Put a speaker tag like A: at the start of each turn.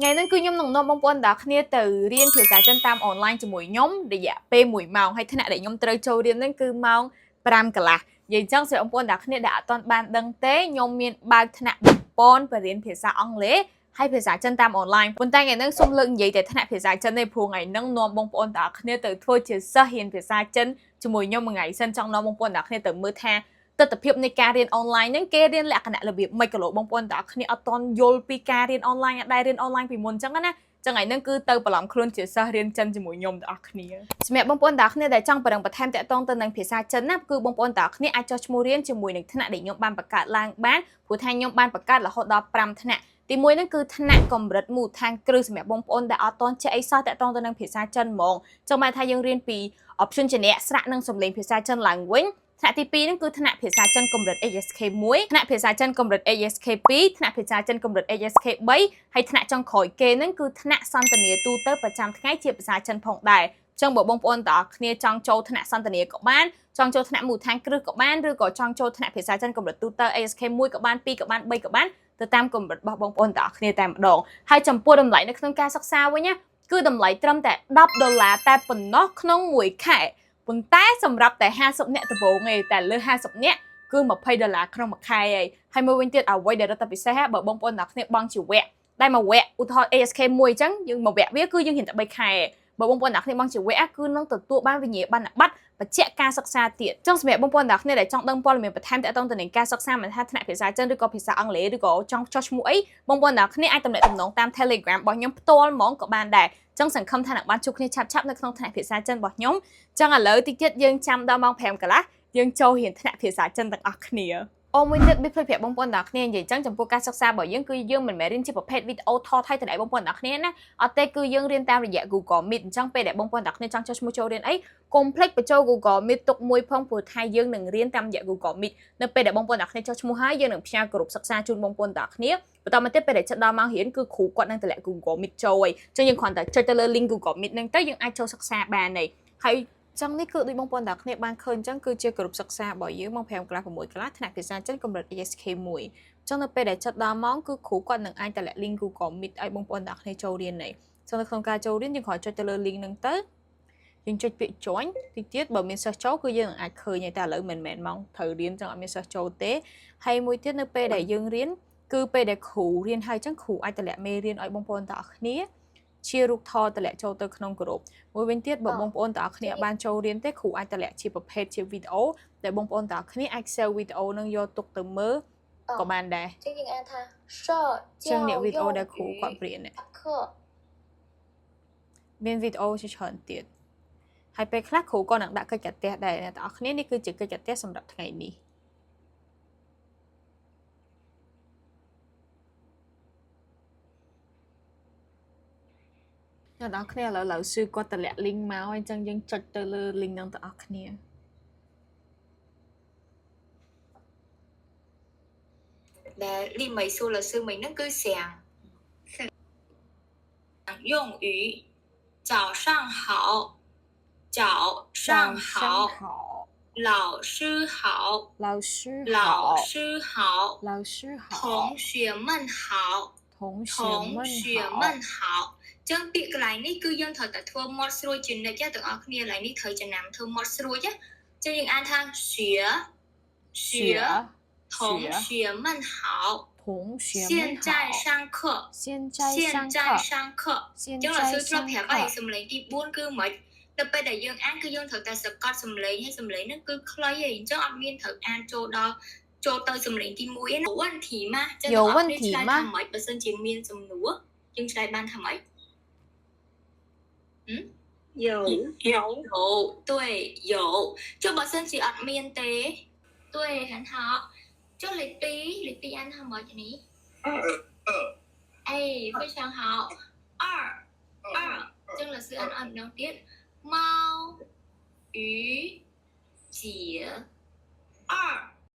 A: ngày nên cứ nhom nồng nôm bông bông đã khné từ riêngភាសាចិនតាម online ជាមួយខ្ញុំរយៈពេល1ម៉ោងហើយថ្នាក់ដែលខ្ញុំត្រូវចូលរៀនហ្នឹងគឺម៉ោង5កន្លះនិយាយអញ្ចឹងសម្រាប់បងប្អូនដែលគ្នាដែលអត់ទាន់បានដឹងទេខ្ញុំមានបើកថ្នាក់ប្រព័ន្ធបរិញ្ញាភាសាអង់គ្លេសហើយភាសាចិនតាម online ប៉ុន្តែថ្ងៃហ្នឹងសូមលើកនិយាយតែថ្នាក់ភាសាចិនទេព្រោះថ្ងៃហ្នឹងនាំបងប្អូនទាំងអស់គ្នាទៅធ្វើជាសិស្សរៀនភាសាចិនជាមួយខ្ញុំមួយថ្ងៃសិនចង់នាំបងប្អូនទាំងអស់គ្នាទៅមើលថាទស្សនវិជ្ជានៃការរៀន online ហ្នឹងគេរៀនលក្ខណៈរបៀបម៉េចក៏លោកបងប្អូនទាំងអស់គ្នាអត់ទាន់យល់ពីការរៀន online អត់ដែលរៀន online ពីមុនអញ្ចឹងណាចឹងថ្ងៃហ្នឹងគឺទៅបន្លំខ្លួនជាសិស្សរៀនចិនជាមួយខ្ញុំទាំងអស់គ្នាសម្រាប់បងប្អូនទាំងអស់គ្នាដែលចង់បរិញ្ញាបន្ថែមតាក់ទងទៅនឹងភាសាចិនណាគឺបងប្អូនទាំងអស់គ្នាអាចចុះឈ្មោះរៀនជាមួយនឹងថ្នាក់ដែលខ្ញុំបានបង្កើតឡើងបានព្រោះថាខ្ញុំបានបង្កើតរហូតដល់5ថ្នាក់ទី1ហ្នឹងគឺថ្នាក់កម្រិតមូលដ្ឋានគ្រឹះសម្រាប់បងប្អូនដែលអត់ទាន់ចេះអីសោះតាក់ទងទៅនឹងភាសាចិនហ្មងចង់បានថាយើងរៀនពី option ជាអ្នកស្រាក់និងសំឡេងភាសាចិនឡើងវិញថ្នាក់ទី2ហ្នឹងគឺថ្នាក់ភាសាចិនកម្រិត ASK 1ថ្នាក់ភាសាចិនកម្រិត ASK 2ថ្នាក់ភាសាចិនកម្រិត ASK 3ហើយថ្នាក់ចុងក្រោយគេហ្នឹងគឺថ្នាក់សន្ទនាទូទៅប្រចាំថ្ងៃជាភាសាចិនផងដែរចឹងបើបងប្អូនទាំងអស់គ្នាចង់ចូលថ្នាក់សន្ទនាក៏បានចង់ចូលថ្នាក់មូលដ្ឋានគ្រឹះក៏បានឬក៏ចង់ចូលថ្នាក់ភាសាចិនកម្រិតទូទៅ ASK 1ក៏បាន2ក៏បាន3ក៏បានទៅតាមកម្រិតរបស់បងប្អូនទាំងអស់គ្នាតែម្ដងហើយចំពោះតម្លៃនៅក្នុងការសិក្សាវិញណាគឺតម្លៃត្រឹមតែ$10តែប៉ុណ្ណោះក្នុងមួយខែប៉ុន្តែសម្រាប់តែ50នាក់ដំបូងឯងតែលើ50នាក់គឺ$20ក្នុងមួយខែឯងហើយមួយវិញទៀតអ្វីដែលរត់តែពិសេសបើបងប្អូនអ្នកគ្នាបង់ជាវគ្គតែមួយវគ្គឧទាហរណ៍ ASK 1អញ្ចឹងយើងមួយវគ្គវាគឺយើងរៀនតែ3ខែបើបងប្អូនអ្នកគ្នាបង់ជាវគ្គគឺនឹងទទួលបានវិញ្ញាបនបត្របញ្ជាក់ការសិក្សាទៀតចឹងសម្រាប់បងប្អូនអ្នកគ្នាដែលចង់ដឹងព័ត៌មានបន្ថែមទាក់ទងទៅនឹងការសិក្សាមិនថាថ្នាក់ភាសាចិនឬក៏ភាសាអង់គ្លេសឬក៏ចង់ចុះឈ្មោះអីបងប្អូនអ្នកគ្នាអាចទំនាក់ទំនងតាម Telegram របស់ខ្ញុំផ្ទាល់ហ្មងក៏បានដែរចឹងសង្ឃឹមថានឹងបានជួបគ្នាឆាប់ៗនៅក្នុងថ្នាក់ភាសាចិនរបស់ខ្ញុំចឹងឥឡូវតិចទៀតយើងចាំដល់ម៉ោង5កន្លះយើងចូលរៀនថ្នាក់ភាសាចិនទាំងអស់គ្នាអូមួយទៀតវាភ្លេចប្រាប់បងប្អូនទាំងគ្នានិយាយចឹងចំពោះការសិក្សារបស់យើងគឺយើងមិនមែនរៀនជាប្រភេទវីដេអូថតឲ្យតែបងប្អូនទាំងគ្នាណាអត់ទេគឺយើងរៀនតាមរយៈ Google Meet អញ្ចឹងពេលដែលបងប្អូនទាំងគ្នាចង់ចុះឈ្មោះចូលរៀនអីកុំភ្លេចបញ្ចូល Google Meet ទុកមួយផងព្រោះថាយើងនឹងរៀនតាមរយៈ Google Meet នៅពេលដែលបងប្អូនទាំងគ្នាចុះឈ្មោះហើយយើងនឹងផ្ញើក្រុមសិក្សាជូនបងប្អូនទាំងគ្នាបន្តមកទៀតពេលដែលចិត្តដល់ម៉ោងរៀនគឺគ្រូគាត់នឹងតម្លាក់ Google Meet ចូលហើយអញ្ចឹងយើងគ្រាន់តែចុចទៅលើ link Google Meet ហ្នឹងទៅយើងអាចចូលសិក្សាបានហើយចឹងនេះគឺដូចបងប្អូនទាំងគ្នាបានឃើញចឹងគឺជាក្រុមសិក្សារបស់យើងម៉ោង5កន្លះ6កន្លះថ្នាក់ភាសាចិនកម្រិត ASK 1ចឹងនៅពេលដែលចិត្តដល់ម៉ោងគឺគ្រូគាត់នឹងអាចតម្លាក់ link Google Meet ឲ្យបងប្អូនទាំងគ្នាចូលរៀនចឹងនៅក្នុងការចូលរៀនយើងគ្រាន់ចុចទៅលើ link ហ្នឹងទៅយើងចុចពាក្យ join តិចទៀតបើមានសិស្សចូលគឺយើងនឹងអាចឃើញតែឥឡូវមិនមែនម៉ោងត្រូវរៀនចឹងអត់មានសិស្សចូលទេហើយមួយទៀតនៅពេលដែលយើងរៀនគឺពេលដែលគ្រូរៀនហើយចឹងគ្រូអាចតម្លាក់មេរៀនឲ្យបងប្អូនទាំងគ្នាជារូបថតតម្លាក់ចូលទៅក្នុងក្រុមមួយវិញទៀតបើបងប្អូនទាំងអស់គ្នាបានចូលរៀនទេគ្រូអាចតម្លាក់ជាប្រភេទជាវីដេអូដែលបងប្អូនទាំងអស់គ្នាអាច save វីដេអូនឹងយកទុកទៅមើលក៏បានដែរ
B: ចឹងយើងអានថា
A: ចឹងនេះវីដេអូដែលគ្រូគាត់ព្រៀនមានវីដេអូជាច្រើនទៀតហើយពេលខ្លះគ្រូក៏នឹងដាក់កិច្ចកាត់ទះដែរអ្នកទាំងអស់គ្នានេះគឺជាកិច្ចកាត់ទះសម្រាប់ថ្ងៃនេះអ្នកទាំងអស់គ្នាឥឡូវស៊ឺគាត់តម្លាក់ link មកអញ្ចឹងយើងចុចទៅលើ link ហ្នឹងទាំងអស់គ្នា
B: ដែលលីមីស៊ូលស៊ឺមីហ្នឹងគឺសៀង用语早上好早上好老师好
A: 老师好
B: 老师好
A: 老师好
B: 同学们好
A: 同学们好
B: ចឹងពាក្យកន្លែងនេះគឺយើងត្រូវតែធ្វើមាត់ស្រួយជានិច្ចទាំងអស់គ្នាកន្លែងនេះត្រូវចំណាំធ្វើមាត់ស្រួយចឹងយើងអានថា学同学们好现在上课
A: 现在
B: 上课ចឹង老师ធ្លាប់ប្រាប់ឲ្យសំឡេងទី4គឺមិនទៅពេលដែលយើងអានគឺយើងត្រូវតែសកត់សំឡេងហើយសំឡេងហ្នឹងគឺខ្លីឯងអញ្ចឹងអត់មានត្រូវអានចូលទៅសំឡេងទី1ឯណា问题吗
A: 有问题吗
B: បើសិនជាមានសំណួរយើងឆ្លើយបានថាម៉េច对有就បើសិនជាអត់មានទេ对很好就លេខ2អានថាម៉េចនេះ非常好2ចឹង老师អានម្ដងទៀត猫鱼姐2